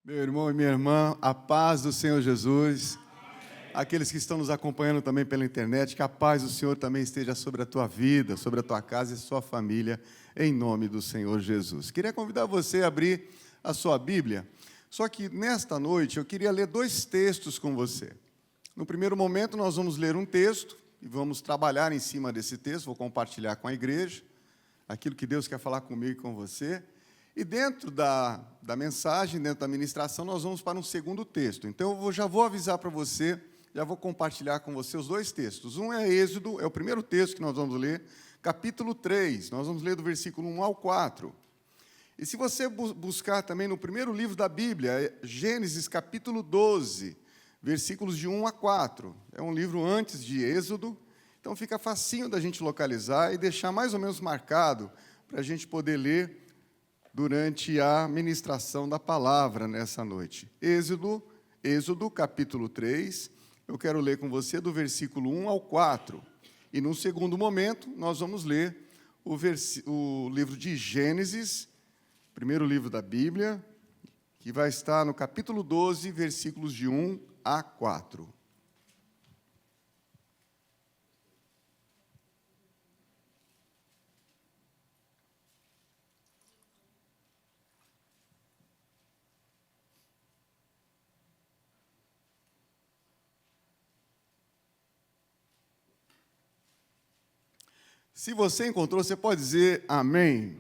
Meu irmão e minha irmã, a paz do Senhor Jesus. Aqueles que estão nos acompanhando também pela internet, que a paz do Senhor também esteja sobre a tua vida, sobre a tua casa e sua família, em nome do Senhor Jesus. Queria convidar você a abrir a sua Bíblia, só que nesta noite eu queria ler dois textos com você. No primeiro momento nós vamos ler um texto e vamos trabalhar em cima desse texto, vou compartilhar com a igreja aquilo que Deus quer falar comigo e com você. E dentro da mensagem, dentro da ministração, nós vamos para um segundo texto. Então, eu já vou avisar para você, já vou compartilhar com você os dois textos. Um é Êxodo, é o primeiro texto que nós vamos ler, capítulo 3. Nós vamos ler do versículo 1 ao 4. E se você buscar também no primeiro livro da Bíblia, Gênesis, capítulo 12, versículos de 1 a 4. É um livro antes de Êxodo, então fica facinho da gente localizar e deixar mais ou menos marcado para a gente poder ler durante a ministração da palavra nessa noite. Êxodo, capítulo 3, eu quero ler com você do versículo 1 ao 4. E, num segundo momento, nós vamos ler o livro de Gênesis, primeiro livro da Bíblia, que vai estar no capítulo 12, versículos de 1 a 4. Se você encontrou, você pode dizer amém.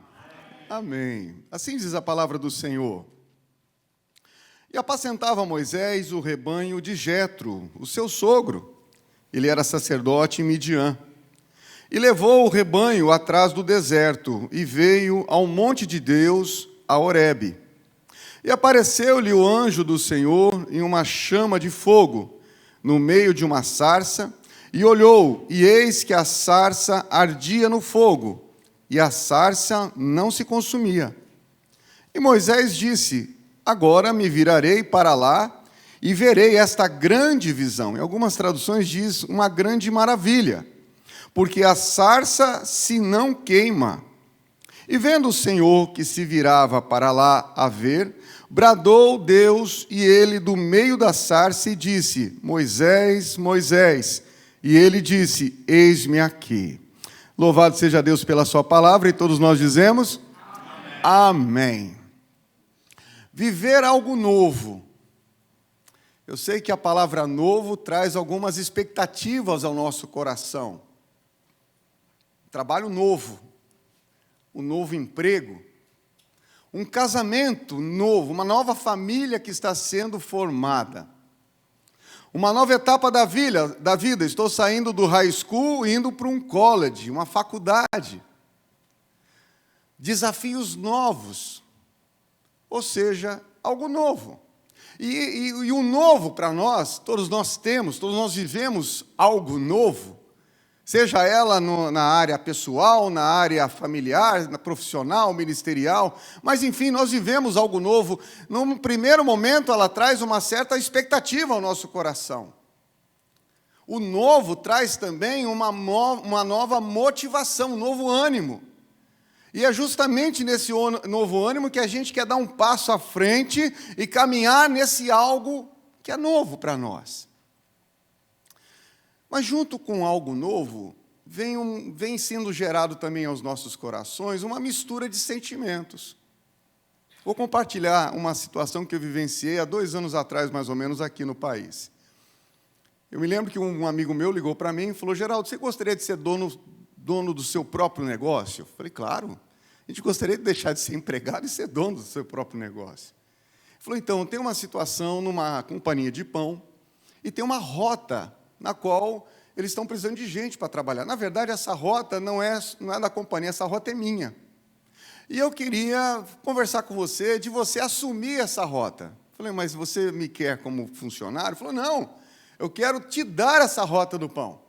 Amém. Assim diz a palavra do Senhor. E apacentava Moisés o rebanho de Jetro, o seu sogro. Ele era sacerdote em Midian. E levou o rebanho atrás do deserto e veio ao monte de Deus, a Horebe. E apareceu-lhe o anjo do Senhor em uma chama de fogo, no meio de uma sarça. E olhou, e eis que a sarça ardia no fogo, e a sarça não se consumia. E Moisés disse: agora me virarei para lá, e verei esta grande visão. Em algumas traduções diz, uma grande maravilha, porque a sarça se não queima. E vendo o Senhor que se virava para lá a ver, bradou Deus, e ele do meio da sarça, e disse: Moisés, Moisés. E ele disse: eis-me aqui. Louvado seja Deus pela sua palavra, e todos nós dizemos amém. Amém. Viver algo novo. Eu sei que a palavra novo traz algumas expectativas ao nosso coração. Trabalho novo, um novo emprego, um casamento novo, uma nova família que está sendo formada. Uma nova etapa da vida, estou saindo do high school e indo para um college, uma faculdade. Desafios novos, ou seja, algo novo. E o novo para nós, todos nós vivemos algo novo, seja ela na área pessoal, na área familiar, na profissional, ministerial, mas enfim, nós vivemos algo novo. Num primeiro momento, ela traz uma certa expectativa ao nosso coração. O novo traz também uma nova motivação, um novo ânimo. E é justamente nesse novo ânimo que a gente quer dar um passo à frente e caminhar nesse algo que é novo para nós. Mas junto com algo novo, vem sendo gerado também aos nossos corações uma mistura de sentimentos. Vou compartilhar uma situação que eu vivenciei há 2 anos atrás, mais ou menos, aqui no país. Eu me lembro que um amigo meu ligou para mim e falou: Geraldo, você gostaria de ser dono do seu próprio negócio? Eu falei: claro, a gente gostaria de deixar de ser empregado e ser dono do seu próprio negócio. Ele falou: então, tem uma situação numa companhia de pão e tem uma rota na qual eles estão precisando de gente para trabalhar. Na verdade, essa rota não é da companhia, essa rota é minha. E eu queria conversar com você, de você assumir essa rota. Falei: mas você me quer como funcionário? Ele falou: não, eu quero te dar essa rota do pão.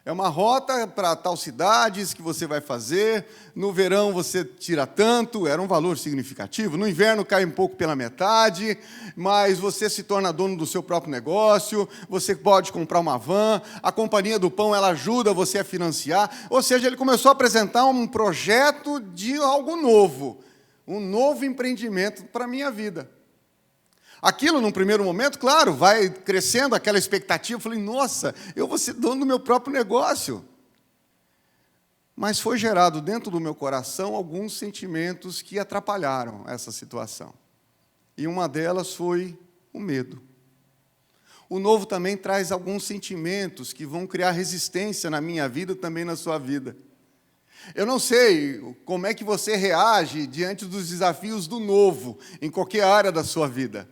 É uma rota para tal cidades que você vai fazer, no verão você tira tanto, era um valor significativo, no inverno cai um pouco pela metade, mas você se torna dono do seu próprio negócio, você pode comprar uma van, a companhia do pão ela ajuda você a financiar, ou seja, ele começou a apresentar um projeto de algo novo, um novo empreendimento para a minha vida. Aquilo, num primeiro momento, claro, vai crescendo aquela expectativa. Eu falei, nossa, eu vou ser dono do meu próprio negócio. Mas foi gerado dentro do meu coração alguns sentimentos que atrapalharam essa situação. E uma delas foi o medo. O novo também traz alguns sentimentos que vão criar resistência na minha vida e também na sua vida. Eu não sei como é que você reage diante dos desafios do novo, em qualquer área da sua vida.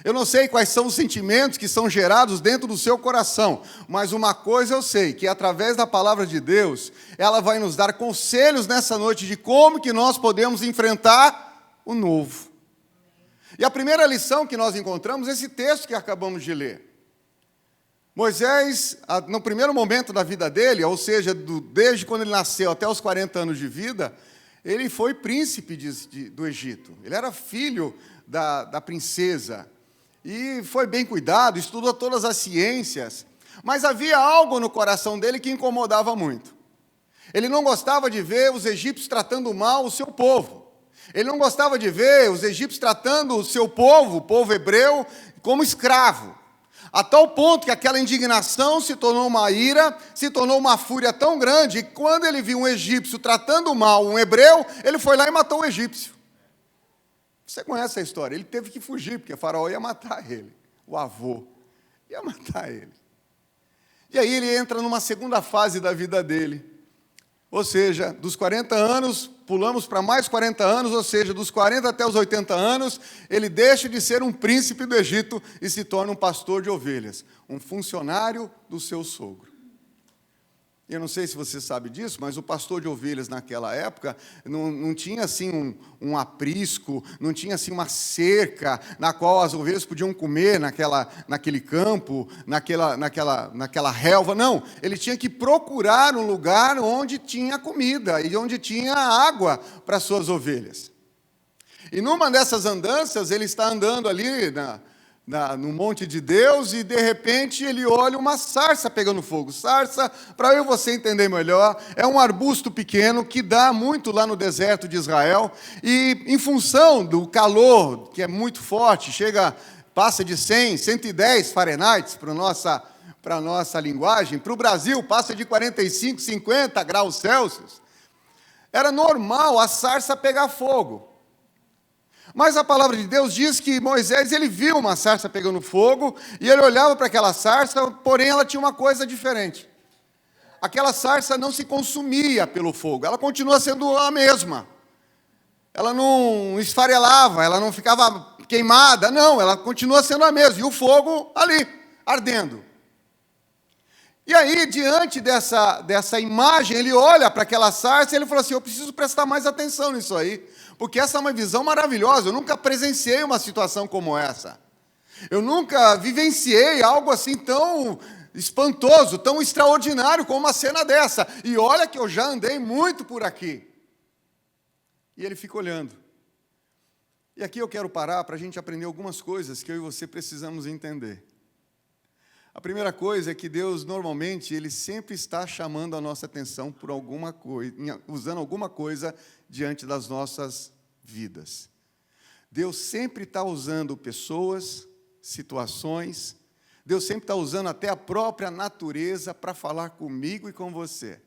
Eu não sei quais são os sentimentos que são gerados dentro do seu coração, mas uma coisa eu sei, que através da palavra de Deus, ela vai nos dar conselhos nessa noite de como que nós podemos enfrentar o novo. E a primeira lição que nós encontramos é esse texto que acabamos de ler. Moisés, no primeiro momento da vida dele, ou seja, desde quando ele nasceu até os 40 anos de vida, ele foi príncipe do Egito. Ele era filho da princesa. E foi bem cuidado, estudou todas as ciências, mas havia algo no coração dele que incomodava muito. Ele não gostava de ver os egípcios tratando mal o seu povo. Ele não gostava de ver os egípcios tratando o seu povo, o povo hebreu, como escravo. A tal ponto que aquela indignação se tornou uma ira, se tornou uma fúria tão grande, que quando ele viu um egípcio tratando mal um hebreu, ele foi lá e matou o egípcio. Você conhece a história? Ele teve que fugir, porque Faraó ia matar ele. O avô ia matar ele. E aí ele entra numa segunda fase da vida dele. Ou seja, dos 40 anos, pulamos para mais 40 anos, ou seja, dos 40 até os 80 anos, ele deixa de ser um príncipe do Egito e se torna um pastor de ovelhas, um funcionário do seu sogro. Eu não sei se você sabe disso, mas o pastor de ovelhas naquela época não tinha assim um aprisco, não tinha assim uma cerca na qual as ovelhas podiam comer naquele campo, naquela relva. Não, ele tinha que procurar um lugar onde tinha comida e onde tinha água para as suas ovelhas. E numa dessas andanças, ele está andando ali no monte de Deus, e de repente ele olha uma sarça pegando fogo. Sarça, para eu e você entender melhor, é um arbusto pequeno que dá muito lá no deserto de Israel, e em função do calor, que é muito forte, passa de 100, 110 Fahrenheit para a nossa linguagem, para o Brasil passa de 45, 50 graus Celsius, era normal a sarça pegar fogo. Mas a palavra de Deus diz que Moisés, ele viu uma sarça pegando fogo, e ele olhava para aquela sarça, porém ela tinha uma coisa diferente. Aquela sarça não se consumia pelo fogo, ela continua sendo a mesma. Ela não esfarelava, ela não ficava queimada, não, ela continua sendo a mesma, e o fogo ali, ardendo. E aí, diante dessa imagem, ele olha para aquela sarça e ele fala assim, eu preciso prestar mais atenção nisso aí, porque essa é uma visão maravilhosa, eu nunca presenciei uma situação como essa. Eu nunca vivenciei algo assim tão espantoso, tão extraordinário como uma cena dessa. E olha que eu já andei muito por aqui. E ele fica olhando. E aqui eu quero parar para a gente aprender algumas coisas que eu e você precisamos entender. A primeira coisa é que Deus, normalmente, Ele sempre está chamando a nossa atenção por alguma coisa, usando alguma coisa diante das nossas vidas. Deus sempre está usando pessoas, situações, Deus sempre está usando até a própria natureza para falar comigo e com você.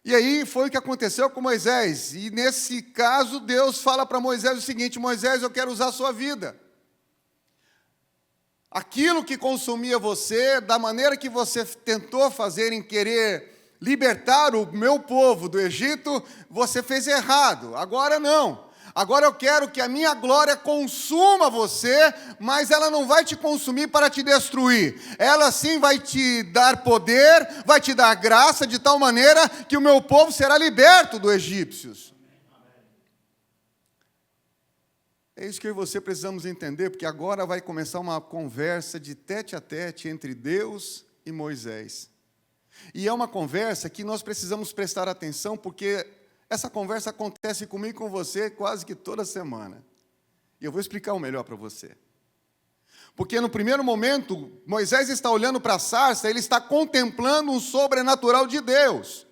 E aí foi o que aconteceu com Moisés, e nesse caso Deus fala para Moisés o seguinte, Moisés, eu quero usar a sua vida. Aquilo que consumia você, da maneira que você tentou fazer em querer libertar o meu povo do Egito, você fez errado. Agora não. Agora eu quero que a minha glória consuma você, mas ela não vai te consumir para te destruir. Ela sim vai te dar poder, vai te dar graça, de tal maneira que o meu povo será liberto dos egípcios. É isso que eu e você precisamos entender, porque agora vai começar uma conversa de tete a tete entre Deus e Moisés. E é uma conversa que nós precisamos prestar atenção, porque essa conversa acontece comigo e com você quase que toda semana. E eu vou explicar o melhor para você. Porque no primeiro momento, Moisés está olhando para a sarça, ele está contemplando um sobrenatural de Deus.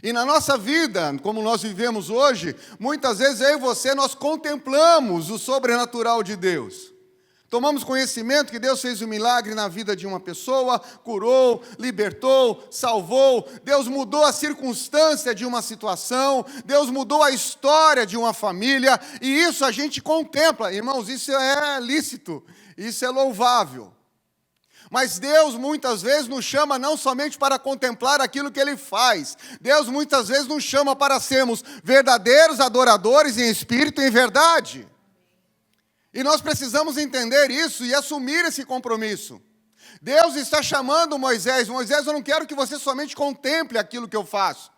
E na nossa vida, como nós vivemos hoje, muitas vezes eu e você, nós contemplamos o sobrenatural de Deus. Tomamos conhecimento que Deus fez um milagre na vida de uma pessoa, curou, libertou, salvou. Deus mudou a circunstância de uma situação. Deus mudou a história de uma família. E isso a gente contempla. Irmãos, isso é lícito, isso é louvável. Mas Deus muitas vezes nos chama não somente para contemplar aquilo que Ele faz. Deus muitas vezes nos chama para sermos verdadeiros adoradores em espírito e em verdade. E nós precisamos entender isso e assumir esse compromisso. Deus está chamando Moisés. Moisés, eu não quero que você somente contemple aquilo que eu faço.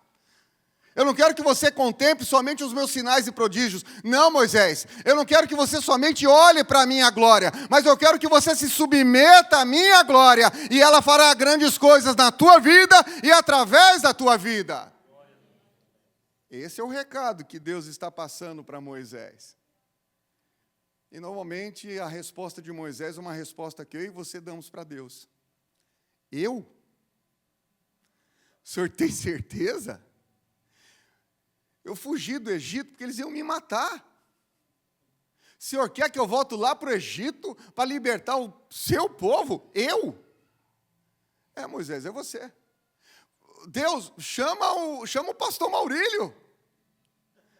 Eu não quero que você contemple somente os meus sinais e prodígios. Não, Moisés, eu não quero que você somente olhe para a minha glória, mas eu quero que você se submeta à minha glória, e ela fará grandes coisas na tua vida e através da tua vida. Esse é o recado que Deus está passando para Moisés. E normalmente a resposta de Moisés é uma resposta que eu e você damos para Deus. Eu? O senhor tem certeza? Eu fugi do Egito porque eles iam me matar. O senhor quer que eu volte lá para o Egito para libertar o seu povo? Eu? Moisés, é você. Deus, chama o pastor Maurílio.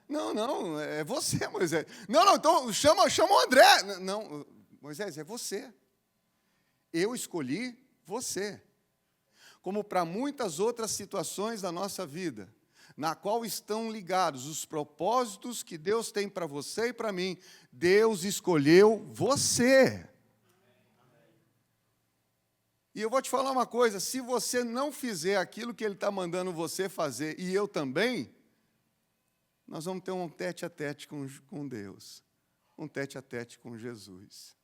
Não, é você, Moisés. Não, então chama o André. Não, Moisés, é você. Eu escolhi você. Como para muitas outras situações da nossa vida, na qual estão ligados os propósitos que Deus tem para você e para mim, Deus escolheu você. E eu vou te falar uma coisa, se você não fizer aquilo que Ele está mandando você fazer, e eu também, nós vamos ter um tete-a-tete com Deus, um tete-a-tete com Jesus.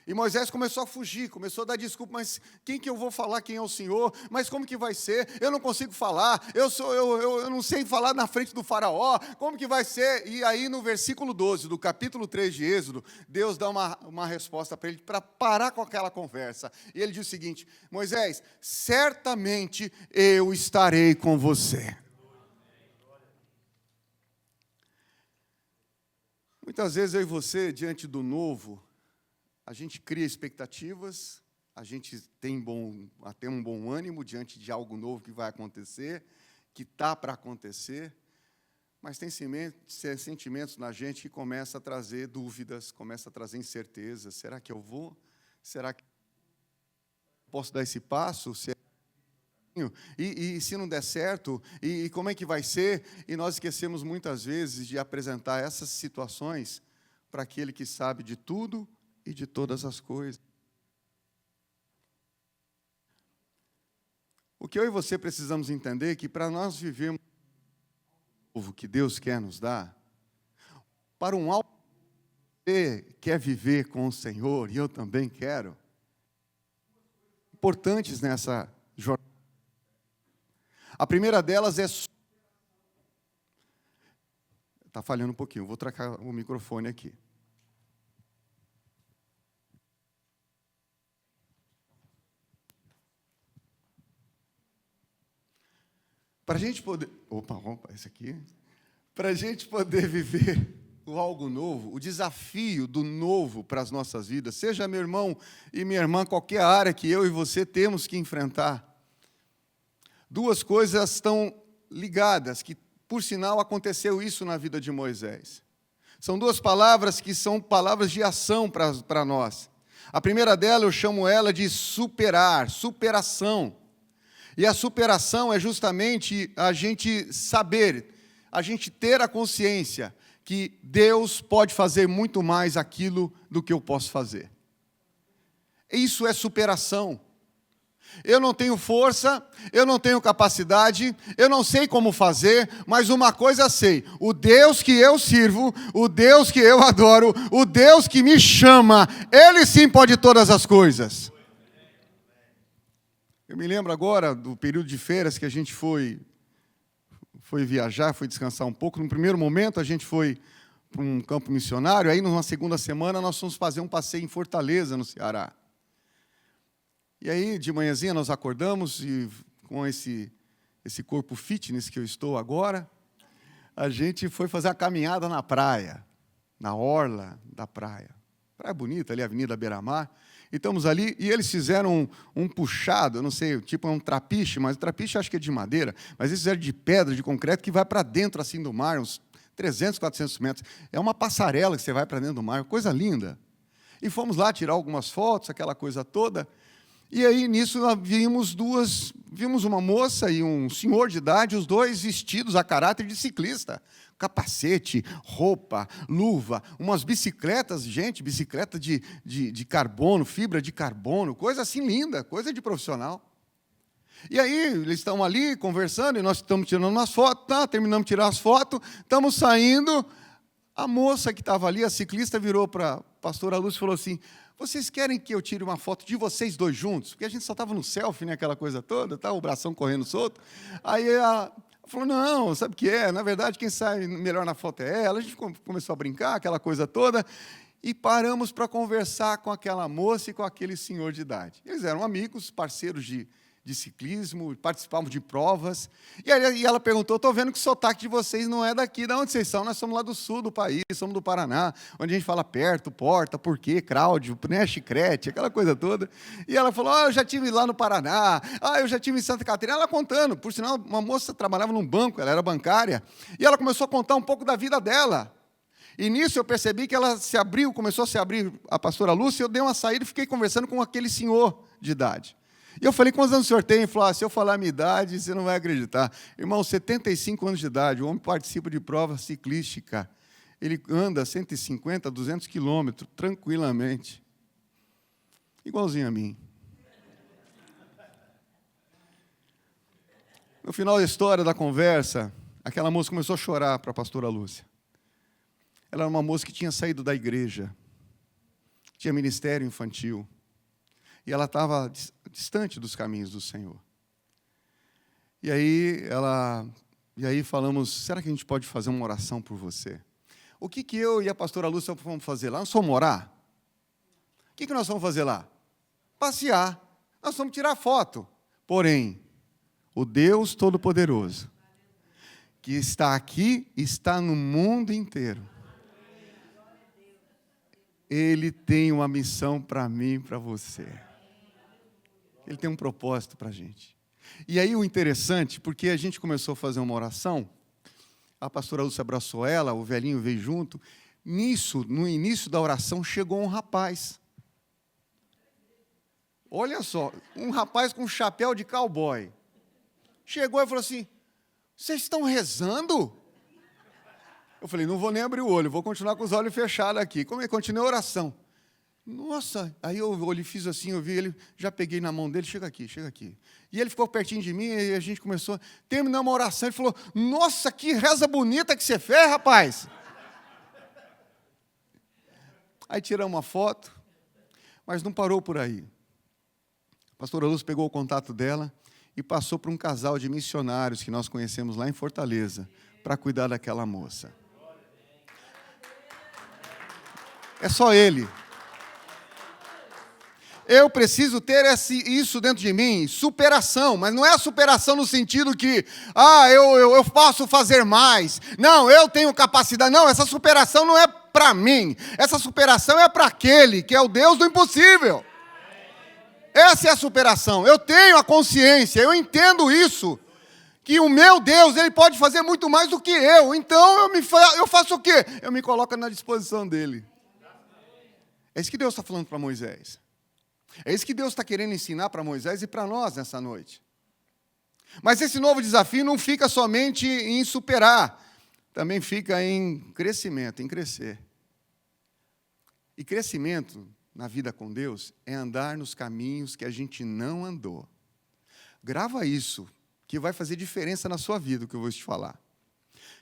E Moisés começou a fugir, começou a dar desculpa, mas quem que eu vou falar, quem é o Senhor? Mas como que vai ser? Eu não consigo falar, eu não sei falar na frente do faraó, como que vai ser? E aí no versículo 12 do capítulo 3 de Êxodo, Deus dá uma resposta para ele, para parar com aquela conversa. E ele diz o seguinte: Moisés, certamente eu estarei com você. Muitas vezes eu e você, diante do novo, a gente cria expectativas, a gente tem um bom ânimo diante de algo novo que vai acontecer, que está para acontecer, mas tem sentimentos na gente que começam a trazer dúvidas, começam a trazer incertezas. Será que eu vou? Será que posso dar esse passo? E se não der certo, e como é que vai ser? E nós esquecemos muitas vezes de apresentar essas situações para aquele que sabe de tudo e de todas as coisas. O que eu e você precisamos entender é que para nós vivermos o novo que Deus quer nos dar, para um algo que você quer viver com o Senhor, e eu também quero, importantes nessa jornada. A primeira delas é... Está falhando um pouquinho, vou trocar o microfone aqui. Para a gente poder... Opa, esse aqui. Para a gente poder viver o algo novo, o desafio do novo para as nossas vidas, seja meu irmão e minha irmã, qualquer área que eu e você temos que enfrentar, duas coisas estão ligadas, que, por sinal, aconteceu isso na vida de Moisés. São duas palavras que são palavras de ação para nós. A primeira dela, eu chamo ela de superar, superação. E a superação é justamente a gente saber, a gente ter a consciência que Deus pode fazer muito mais aquilo do que eu posso fazer. Isso é superação. Eu não tenho força, eu não tenho capacidade, eu não sei como fazer, mas uma coisa sei: o Deus que eu sirvo, o Deus que eu adoro, o Deus que me chama, Ele sim pode todas as coisas. Eu me lembro agora do período de férias que a gente foi viajar, foi descansar um pouco. No primeiro momento a gente foi para um campo missionário, aí numa segunda semana nós fomos fazer um passeio em Fortaleza, no Ceará. E aí, de manhãzinha, nós acordamos e com esse esse corpo fitness que eu estou agora, a gente foi fazer uma caminhada na praia, na orla da praia. Praia bonita, ali, Avenida Beira-Mar. E estamos ali, e eles fizeram um puxado, eu não sei, tipo um trapiche, mas o trapiche acho que é de madeira, mas eles fizeram de pedra, de concreto, que vai para dentro assim do mar, uns 300, 400 metros. É uma passarela que você vai para dentro do mar, coisa linda. E fomos lá tirar algumas fotos, aquela coisa toda. E aí, nisso, nós vimos uma moça e um senhor de idade, os dois vestidos a caráter de ciclista. Capacete, roupa, luva, umas bicicletas, gente, bicicleta de carbono, fibra de carbono, coisa assim linda, coisa de profissional. E aí, eles estão ali conversando, e nós estamos tirando umas fotos, tá, terminamos de tirar as fotos, estamos saindo. A moça que estava ali, a ciclista, virou para a pastora Lúcia e falou assim: vocês querem que eu tire uma foto de vocês dois juntos? Porque a gente só estava no selfie, né, aquela coisa toda, tá, o bração correndo solto. Aí ela falou: não, sabe o que é? Na verdade, quem sai melhor na foto é ela. A gente começou a brincar, aquela coisa toda, e paramos para conversar com aquela moça e com aquele senhor de idade. Eles eram amigos, parceiros de ciclismo, participavam de provas. E ela perguntou: estou vendo que o sotaque de vocês não é daqui. De onde vocês são? Nós somos lá do sul do país, somos do Paraná, onde a gente fala perto, porta, porquê, Cláudio, né, chicrete, aquela coisa toda. E ela falou: eu já estive lá no Paraná, eu já estive em Santa Catarina. Ela contando, por sinal, uma moça trabalhava num banco, ela era bancária, e ela começou a contar um pouco da vida dela. E nisso eu percebi que ela se abriu, começou a se abrir, a pastora Lúcia, eu dei uma saída e fiquei conversando com aquele senhor de idade. E eu falei: quantos anos o senhor tem? Ele falou: se eu falar a minha idade, você não vai acreditar. Irmão, 75 anos de idade, o homem participa de prova ciclística. Ele anda 150, 200 quilômetros, tranquilamente. Igualzinho a mim. No final da história da conversa, aquela moça começou a chorar para a pastora Lúcia. Ela era uma moça que tinha saído da igreja, tinha ministério infantil, e ela estava distante dos caminhos do Senhor. E aí falamos: será que a gente pode fazer uma oração por você? O que eu e a pastora Lúcia vamos fazer lá? Nós vamos orar? O que nós vamos fazer lá? Passear. Nós vamos tirar foto. Porém, o Deus Todo-Poderoso, que está aqui, está no mundo inteiro. Ele tem uma missão para mim e para você. Ele tem um propósito para a gente. E aí o interessante, porque a gente começou a fazer uma oração, a pastora Lúcia abraçou ela, o velhinho veio junto. Nisso, no início da oração, chegou um rapaz. Olha só, um rapaz com um chapéu de cowboy. Chegou e falou assim: vocês estão rezando? Eu falei: não vou nem abrir o olho, vou continuar com os olhos fechados aqui. Continuei a oração. Nossa, aí eu olhei, fiz assim, eu vi ele, já peguei na mão dele: chega aqui, chega aqui. E ele ficou pertinho de mim, e a gente começou, terminamos a oração, ele falou: nossa, que reza bonita que você fez, rapaz. Aí tiramos uma foto, mas não parou por aí. A pastora Lúcia pegou o contato dela e passou para um casal de missionários que nós conhecemos lá em Fortaleza, para cuidar daquela moça. É só ele. Eu preciso ter isso dentro de mim, superação, mas não é a superação no sentido que, eu posso fazer mais. Não, eu tenho capacidade. Não, essa superação não é para mim. Essa superação é para aquele que é o Deus do impossível. Essa é a superação. Eu tenho a consciência, eu entendo isso, que o meu Deus, ele pode fazer muito mais do que eu. Então eu faço o quê? Eu me coloco na disposição dele. É isso que Deus está falando para Moisés. É isso que Deus está querendo ensinar para Moisés e para nós nessa noite. Mas esse novo desafio não fica somente em superar, também fica em crescimento, em crescer. E crescimento na vida com Deus é andar nos caminhos que a gente não andou. Grava isso, que vai fazer diferença na sua vida, o que eu vou te falar.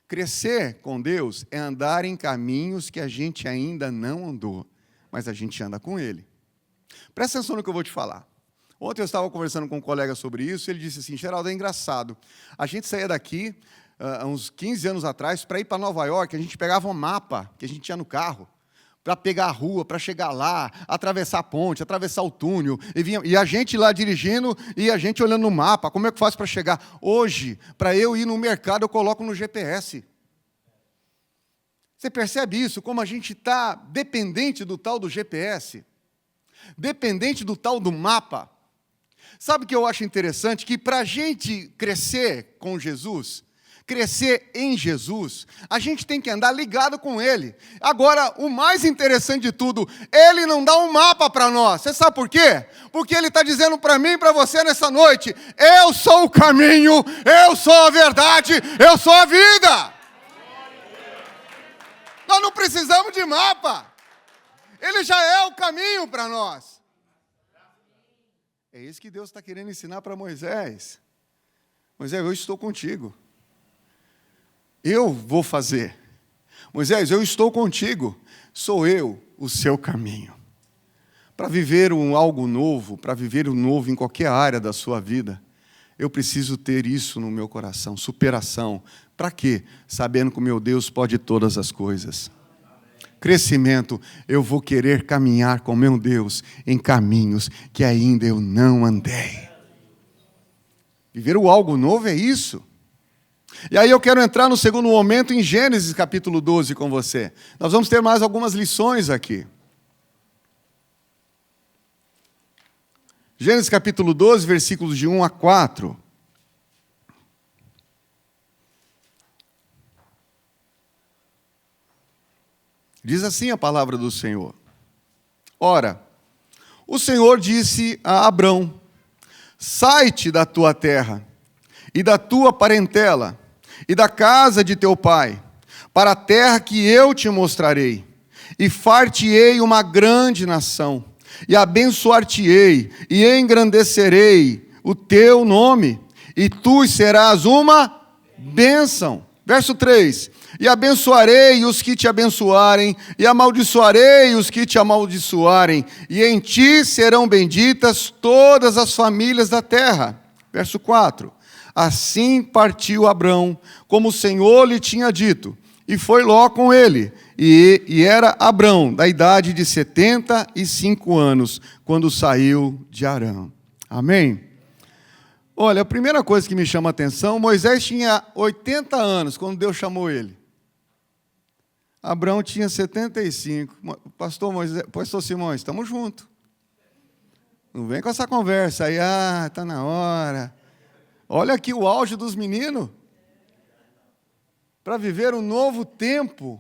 Crescer com Deus é andar em caminhos que a gente ainda não andou, mas a gente anda com Ele. Presta atenção no que eu vou te falar. Ontem eu estava conversando com um colega sobre isso, ele disse assim: Geraldo, é engraçado. A gente saía daqui, há uns 15 anos atrás, para ir para Nova York, a gente pegava um mapa que a gente tinha no carro, para pegar a rua, para chegar lá, atravessar a ponte, atravessar o túnel, e a gente lá dirigindo e a gente olhando no mapa, como é que faz para chegar? Hoje, para eu ir no mercado, eu coloco no GPS. Você percebe isso? Como a gente está dependente do tal do GPS, dependente do tal do mapa. Sabe o que eu acho interessante? Que para a gente crescer com Jesus, crescer em Jesus, a gente tem que andar ligado com Ele. Agora, o mais interessante de tudo, Ele não dá um mapa para nós. Você sabe por quê? Porque Ele está dizendo para mim e para você nessa noite, eu sou o caminho, eu sou a verdade, eu sou a vida. Nós não precisamos de mapa. Ele já é o caminho para nós. É isso que Deus está querendo ensinar para Moisés. Moisés, eu estou contigo. Eu vou fazer. Moisés, eu estou contigo. Sou eu o seu caminho. Para viver algo novo, para viver o novo em qualquer área da sua vida, eu preciso ter isso no meu coração, superação. Para quê? Sabendo que o meu Deus pode todas as coisas. Crescimento, eu vou querer caminhar com meu Deus em caminhos que ainda eu não andei. Viver o algo novo é isso. E aí eu quero entrar no segundo momento em Gênesis capítulo 12 com você. Nós vamos ter mais algumas lições aqui. Gênesis capítulo 12, versículos de 1 a 4. Diz assim a palavra do Senhor. Ora, o Senhor disse a Abrão, sai-te da tua terra, e da tua parentela, e da casa de teu pai, para a terra que eu te mostrarei, e far-te-ei uma grande nação, e abençoar-te-ei, e engrandecerei o teu nome, e tu serás uma bênção. Verso 3, e abençoarei os que te abençoarem, e amaldiçoarei os que te amaldiçoarem, e em ti serão benditas todas as famílias da terra. Verso 4, assim partiu Abrão, como o Senhor lhe tinha dito, e foi Ló com ele, e era Abrão, da idade de 75 anos, quando saiu de Harã. Amém? Olha, a primeira coisa que me chama a atenção, Moisés tinha 80 anos quando Deus chamou ele. Abrão tinha 75. Pastor Simões, estamos juntos. Não vem com essa conversa aí, está na hora. Olha aqui o auge dos meninos. Para viver um novo tempo,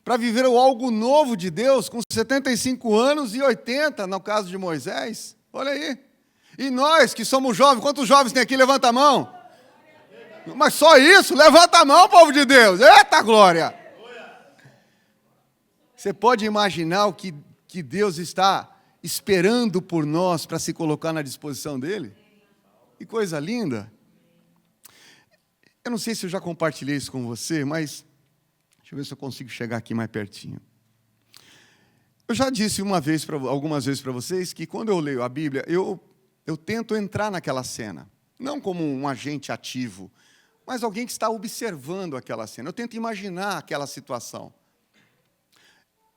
para viver algo novo de Deus, com 75 anos e 80, no caso de Moisés. Olha aí. E nós que somos jovens, quantos jovens tem aqui? Levanta a mão. Mas só isso? Levanta a mão, povo de Deus. Eita glória! Você pode imaginar o que Deus está esperando por nós para se colocar na disposição dele? Que coisa linda! Eu não sei se eu já compartilhei isso com você, mas deixa eu ver se eu consigo chegar aqui mais pertinho. Eu já disse algumas vezes para vocês que quando eu leio a Bíblia, eu tento entrar naquela cena, não como um agente ativo, mas alguém que está observando aquela cena. Eu tento imaginar aquela situação.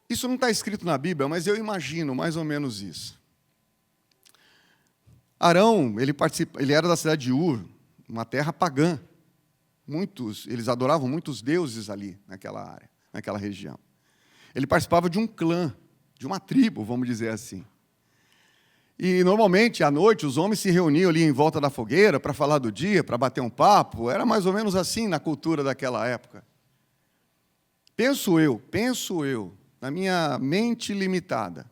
Isso não está escrito na Bíblia, mas eu imagino mais ou menos isso. Arão, ele era da cidade de Ur, uma terra pagã. Eles adoravam muitos deuses ali naquela área, naquela região. Ele participava de um clã, de uma tribo, vamos dizer assim. E, normalmente, à noite, os homens se reuniam ali em volta da fogueira para falar do dia, para bater um papo. Era mais ou menos assim na cultura daquela época. Penso eu, na minha mente limitada.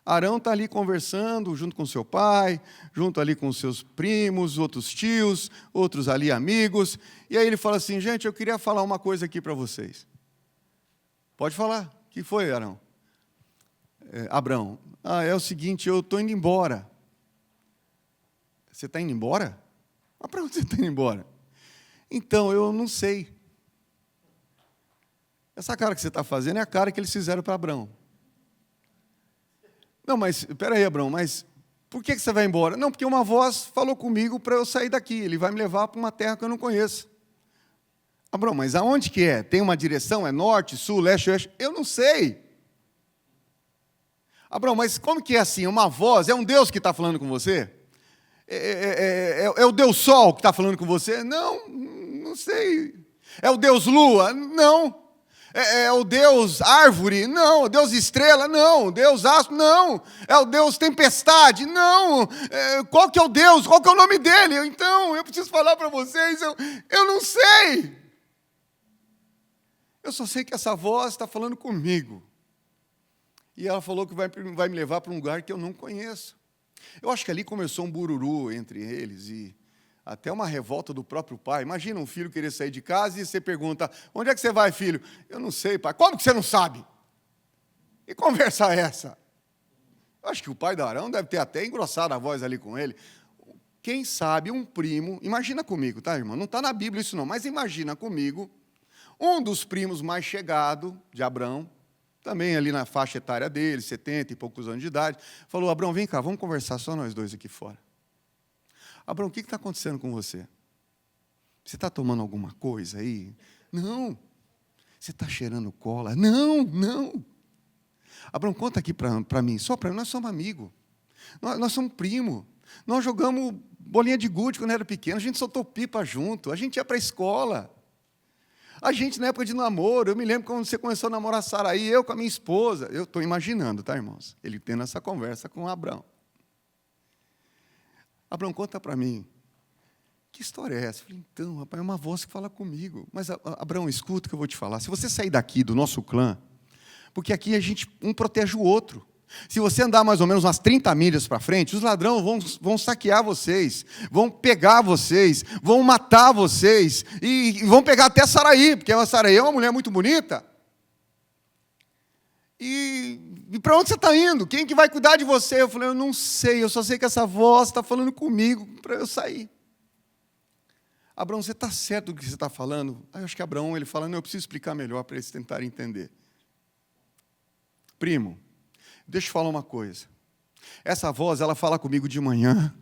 Arão está ali conversando junto com seu pai, junto ali com seus primos, outros tios, outros ali amigos. E aí ele fala assim, gente, eu queria falar uma coisa aqui para vocês. Pode falar. O que foi, Arão? Abrão, é o seguinte, eu estou indo embora. Você está indo embora? Mas para onde você está indo embora? Então, eu não sei. Essa cara que você está fazendo é a cara que eles fizeram para Abrão. Não, mas, espera aí, Abrão, mas por que você vai embora? Não, porque uma voz falou comigo para eu sair daqui, ele vai me levar para uma terra que eu não conheço. Abrão, mas aonde que é? Tem uma direção? É norte, sul, leste, oeste? Eu não sei. Abraão, mas como que é assim? Uma voz, é um Deus que está falando com você? É o Deus Sol que está falando com você? Não, não sei. É o Deus Lua? Não. É o Deus Árvore? Não. O Deus Estrela? Não. O Deus Astro? Não. É o Deus Tempestade? Não. Qual que é o Deus? Qual que é o nome dele? Então, eu preciso falar para vocês, eu não sei. Eu só sei que essa voz está falando comigo. E ela falou que vai me levar para um lugar que eu não conheço. Eu acho que ali começou um bururu entre eles e até uma revolta do próprio pai. Imagina um filho querer sair de casa e você pergunta, onde é que você vai, filho? Eu não sei, pai. Como que você não sabe? Que conversa é essa? Eu acho que o pai da Arão deve ter até engrossado a voz ali com ele. Quem sabe um primo, imagina comigo, tá, irmão? Não está na Bíblia isso não, mas imagina comigo, um dos primos mais chegados de Abrão, também ali na faixa etária dele, 70 e poucos anos de idade, falou, Abrão, vem cá, vamos conversar só nós dois aqui fora. Abrão, o que está acontecendo com você? Você está tomando alguma coisa aí? Não. Você está cheirando cola? Não. Abrão, conta aqui para mim, só para mim, nós somos amigos. Nós somos primo. Nós jogamos bolinha de gude quando era pequeno, a gente soltou pipa junto, a gente ia para a escola. A gente, na época de namoro, eu me lembro quando você começou a namorar a Saraí, eu com a minha esposa. Eu estou imaginando, tá, irmãos? Ele tendo essa conversa com Abrão. Abrão, conta para mim, que história é essa? Eu falei, então, rapaz, é uma voz que fala comigo. Mas, Abrão, escuta o que eu vou te falar. Se você sair daqui, do nosso clã, porque aqui a gente, um protege o outro. Se você andar mais ou menos umas 30 milhas para frente, os ladrões vão saquear vocês, vão pegar vocês, vão matar vocês, e vão pegar até Saraí, porque a Saraí é uma mulher muito bonita. E para onde você está indo? Quem que vai cuidar de você? Eu falei, eu não sei, eu só sei que essa voz está falando comigo para eu sair. Abraão, você está certo do que você está falando? Aí eu acho que Abraão, ele fala, não, eu preciso explicar melhor para eles tentarem entender. Primo, deixa eu falar uma coisa. Essa voz, ela fala comigo de manhã,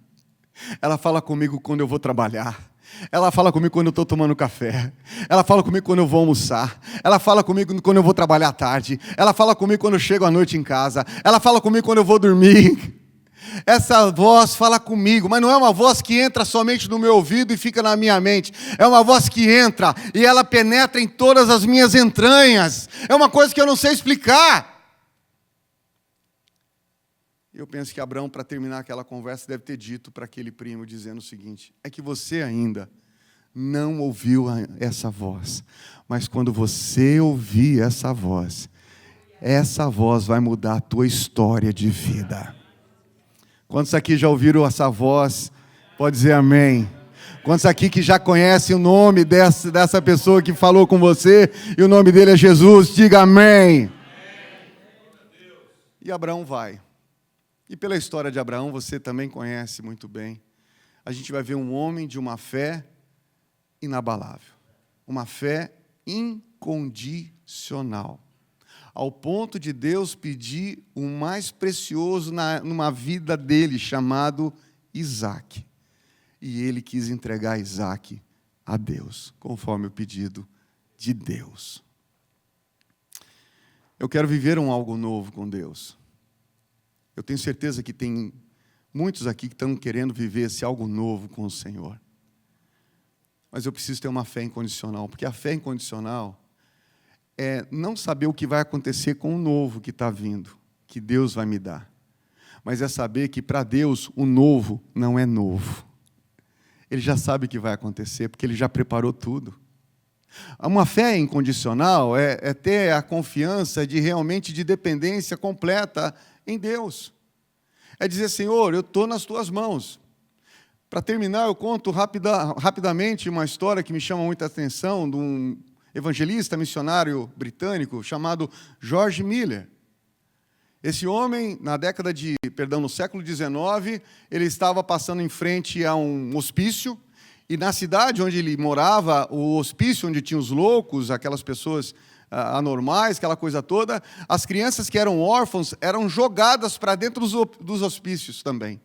ela fala comigo quando eu vou trabalhar, ela fala comigo quando eu estou tomando café, ela fala comigo quando eu vou almoçar, ela fala comigo quando eu vou trabalhar à tarde, ela fala comigo quando eu chego à noite em casa, ela fala comigo quando eu vou dormir. Essa voz fala comigo, mas não é uma voz que entra somente no meu ouvido e fica na minha mente. É uma voz que entra e ela penetra em todas as minhas entranhas. É uma coisa que eu não sei explicar. Eu penso que Abraão, para terminar aquela conversa, deve ter dito para aquele primo, dizendo o seguinte, é que você ainda não ouviu essa voz, mas quando você ouvir essa voz vai mudar a tua história de vida. Quantos aqui já ouviram essa voz? Pode dizer amém. Quantos aqui que já conhecem o nome dessa pessoa que falou com você, e o nome dele é Jesus, diga amém. E Abraão vai. E pela história de Abraão, você também conhece muito bem. A gente vai ver um homem de uma fé inabalável. Uma fé incondicional. Ao ponto de Deus pedir o mais precioso numa vida dele, chamado Isaque. E ele quis entregar Isaque a Deus, conforme o pedido de Deus. Eu quero viver algo novo com Deus. Eu tenho certeza que tem muitos aqui que estão querendo viver esse algo novo com o Senhor. Mas eu preciso ter uma fé incondicional, porque a fé incondicional é não saber o que vai acontecer com o novo que está vindo, que Deus vai me dar. Mas é saber que para Deus o novo não é novo. Ele já sabe o que vai acontecer, porque Ele já preparou tudo. Uma fé incondicional é ter a confiança realmente de dependência completa em Deus. É dizer, Senhor, eu estou nas Tuas mãos. Para terminar, eu conto rapidamente uma história que me chama muita atenção, de um evangelista missionário britânico chamado George Miller. Esse homem, no século XIX, ele estava passando em frente a um hospício, e na cidade onde ele morava, o hospício onde tinha os loucos, aquelas pessoas anormais, aquela coisa toda, as crianças que eram órfãos eram jogadas para dentro dos hospícios também.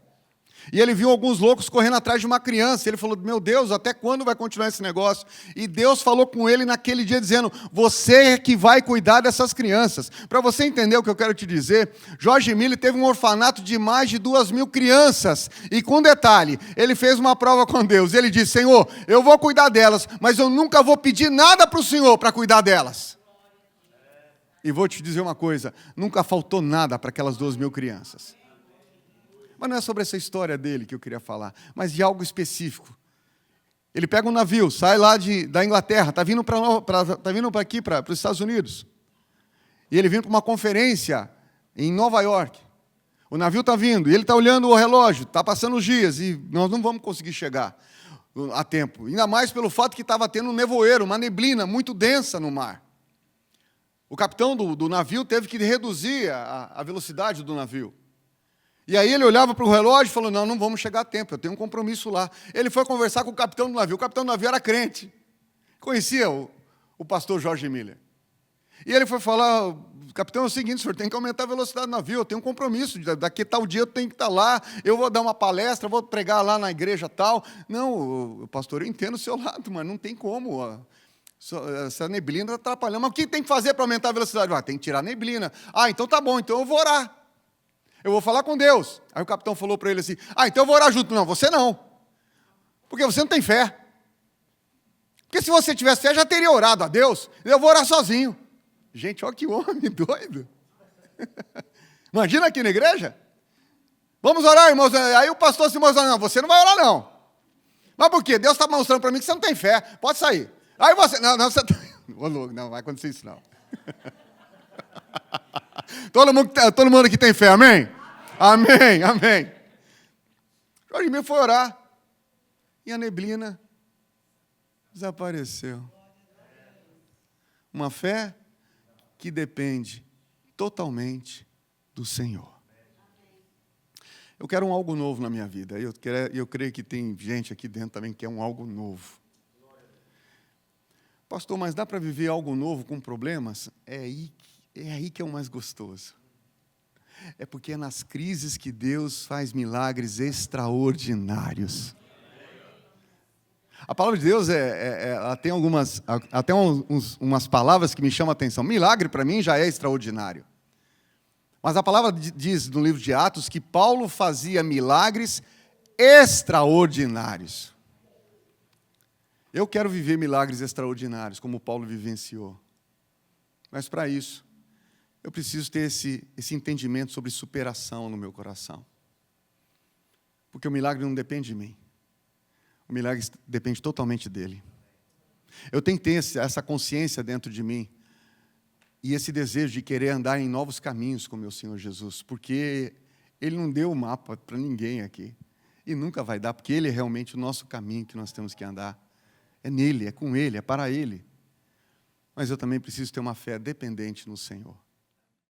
E ele viu alguns loucos correndo atrás de uma criança. Ele falou, meu Deus, até quando vai continuar esse negócio? E Deus falou com ele naquele dia, dizendo, você é que vai cuidar dessas crianças. Para você entender o que eu quero te dizer, George Miller teve um orfanato de mais de 2.000 crianças. E com detalhe, ele fez uma prova com Deus. Ele disse, Senhor, eu vou cuidar delas, mas eu nunca vou pedir nada para o Senhor para cuidar delas. E vou te dizer uma coisa, nunca faltou nada para aquelas 2.000 crianças. Mas não é sobre essa história dele que eu queria falar, mas de algo específico. Ele pega um navio, sai lá da Inglaterra, está vindo para aqui, para os Estados Unidos. E ele vem para uma conferência em Nova York. O navio está vindo, e ele está olhando o relógio, está passando os dias, e nós não vamos conseguir chegar a tempo. Ainda mais pelo fato que estava tendo um nevoeiro, uma neblina muito densa no mar. O capitão do navio teve que reduzir a velocidade do navio. E aí ele olhava para o relógio e falou, não vamos chegar a tempo, eu tenho um compromisso lá. Ele foi conversar com o capitão do navio era crente, conhecia o pastor George Miller. E ele foi falar, capitão, é o seguinte, o senhor tem que aumentar a velocidade do navio, eu tenho um compromisso, daqui a tal dia eu tenho que estar lá, eu vou dar uma palestra, vou pregar lá na igreja tal. Não, pastor, eu entendo o seu lado, mas não tem como, essa neblina está atrapalhando. Mas o que tem que fazer para aumentar a velocidade? Tem que tirar a neblina. Então tá bom, então eu vou orar. Eu vou falar com Deus. Aí o capitão falou para ele assim, então eu vou orar junto. Não, você não. Porque você não tem fé. Porque se você tivesse fé, já teria orado a Deus. Eu vou orar sozinho. Gente, olha que homem doido. Imagina aqui na igreja. Vamos orar, irmãos. Aí o pastor se mostrou, não, você não vai orar não. Mas por quê? Deus está mostrando para mim que você não tem fé. Pode sair. Aí você, não, você... Ô, louco, não vai acontecer isso não. Todo mundo aqui tem fé, amém? Amém, amém. Jorge Miller foi orar. E a neblina desapareceu. Uma fé que depende totalmente do Senhor. Eu quero um algo novo na minha vida. Eu creio que tem gente aqui dentro também que quer um algo novo. Pastor, mas dá para viver algo novo com problemas? É aí que é o mais gostoso. É porque é nas crises que Deus faz milagres extraordinários. A palavra de Deus ela tem umas palavras que me chamam a atenção. Milagre, para mim, já é extraordinário. Mas a palavra diz no livro de Atos que Paulo fazia milagres extraordinários. Eu quero viver milagres extraordinários, como Paulo vivenciou. Mas para isso, eu preciso ter esse entendimento sobre superação no meu coração. Porque o milagre não depende de mim. O milagre depende totalmente dele. Eu tenho que ter essa consciência dentro de mim e esse desejo de querer andar em novos caminhos com o meu Senhor Jesus, porque Ele não deu o mapa para ninguém aqui. E nunca vai dar, porque Ele é realmente o nosso caminho que nós temos que andar. É nele, é com Ele, é para Ele. Mas eu também preciso ter uma fé dependente no Senhor.